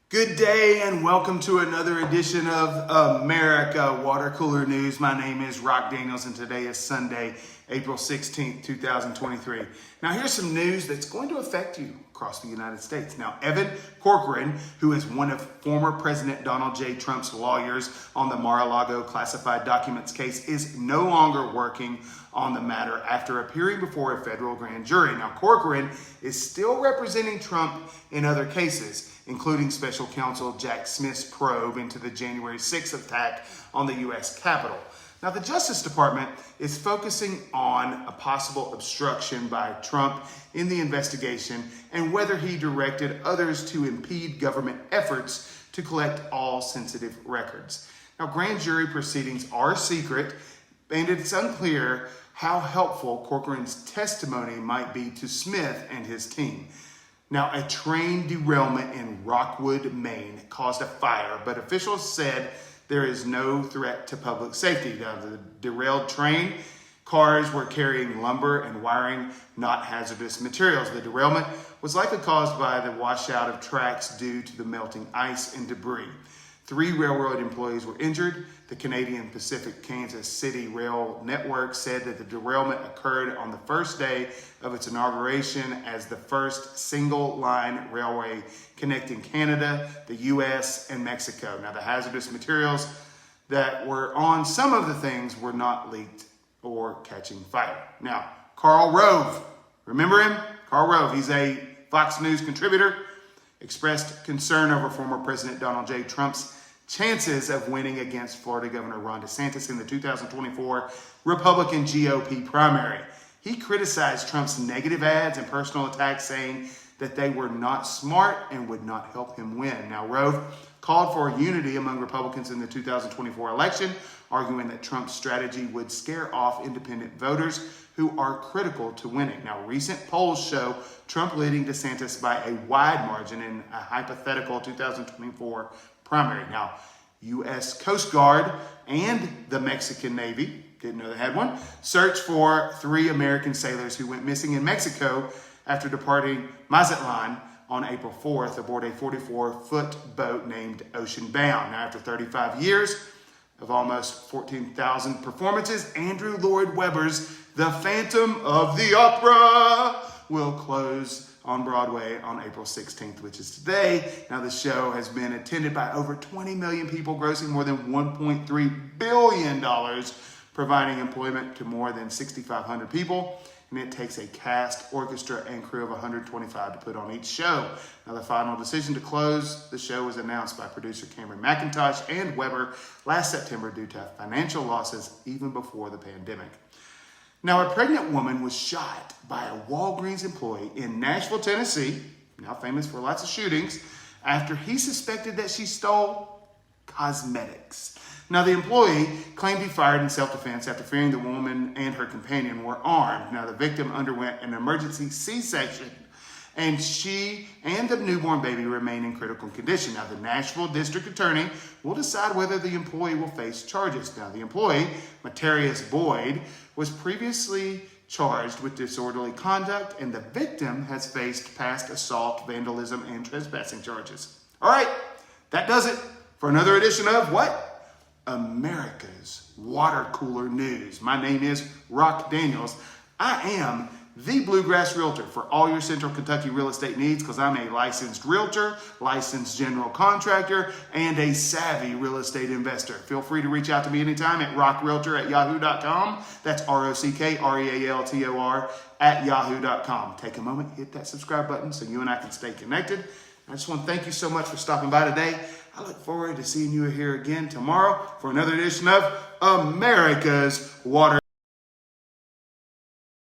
Good day and welcome to another edition of America Water Cooler News. My name is Rock Daniels and today is Sunday, April 16th, 2023. Now here's some news that's going to affect you across the United States. Now Evan Corcoran, who is one of former President Donald J. Trump's lawyers on the Mar-a-Lago classified documents case, is no longer working on the matter after appearing before a federal grand jury. Now Corcoran is still representing Trump in other cases, including special counsel Jack Smith's probe into the January 6th attack on the U.S. Capitol. Now, the Justice Department is focusing on a possible obstruction by Trump in the investigation and whether he directed others to impede government efforts to collect all sensitive records. Now, grand jury proceedings are secret, and it's unclear how helpful Corcoran's testimony might be to Smith and his team. Now, a train derailment in Rockwood, Maine caused a fire, but officials said there is no threat to public safety. Now, the derailed train cars were carrying lumber and wiring, not hazardous materials. The derailment was likely caused by the washout of tracks due to the melting ice and debris. 3 railroad employees were injured. The Canadian Pacific Kansas City Rail Network said that the derailment occurred on the first day of its inauguration as the first single-line railway connecting Canada, the U.S., and Mexico. Now, the hazardous materials that were on some of the things were not leaked or catching fire. Now, Karl Rove, remember him? Karl Rove, he's a Fox News contributor, expressed concern over former President Donald J. Trump's chances of winning against Florida Governor Ron DeSantis in the 2024 Republican GOP primary. He criticized Trump's negative ads and personal attacks, saying that they were not smart and would not help him win. Now, Rove called for unity among Republicans in the 2024 election, arguing that Trump's strategy would scare off independent voters who are critical to winning. Now, recent polls show Trump leading DeSantis by a wide margin in a hypothetical 2024 primary. Now, U.S. Coast Guard and the Mexican Navy, didn't know they had one, searched for 3 American sailors who went missing in Mexico after departing Mazatlan on April 4th aboard a 44-foot boat named Ocean Bound. Now, after 35 years of almost 14,000 performances, Andrew Lloyd Webber's The Phantom of the Opera will close on Broadway on April 16th, which is today. Now, the show has been attended by over 20 million people, grossing more than $1.3 billion, providing employment to more than 6,500 people. And it takes a cast, orchestra, and crew of 125 to put on each show. Now, the final decision to close the show was announced by producer Cameron McIntosh and Weber last September due to financial losses even before the pandemic. Now, a pregnant woman was shot by a Walgreens employee in Nashville, Tennessee, now famous for lots of shootings, after he suspected that she stole cosmetics. Now, the employee claimed he fired in self-defense after fearing the woman and her companion were armed. Now, the victim underwent an emergency C-section, and she and the newborn baby remain in critical condition. Now, the Nashville District Attorney will decide whether the employee will face charges. Now, the employee, Matarius Boyd, was previously charged with disorderly conduct, and the victim has faced past assault, vandalism, and trespassing charges. All right, that does it for another edition of what? America's Water Cooler News. My name is Rock Daniels. I am the Bluegrass Realtor for all your Central Kentucky real estate needs, because I'm a licensed realtor, licensed general contractor, and a savvy real estate investor. Feel free to reach out to me anytime at rockrealtor@yahoo.com. That's ROCKREALTOR @yahoo.com. Take a moment, hit that subscribe button so you and I can stay connected. I just want to thank you so much for stopping by today. I look forward to seeing you here again tomorrow for another edition of America's Water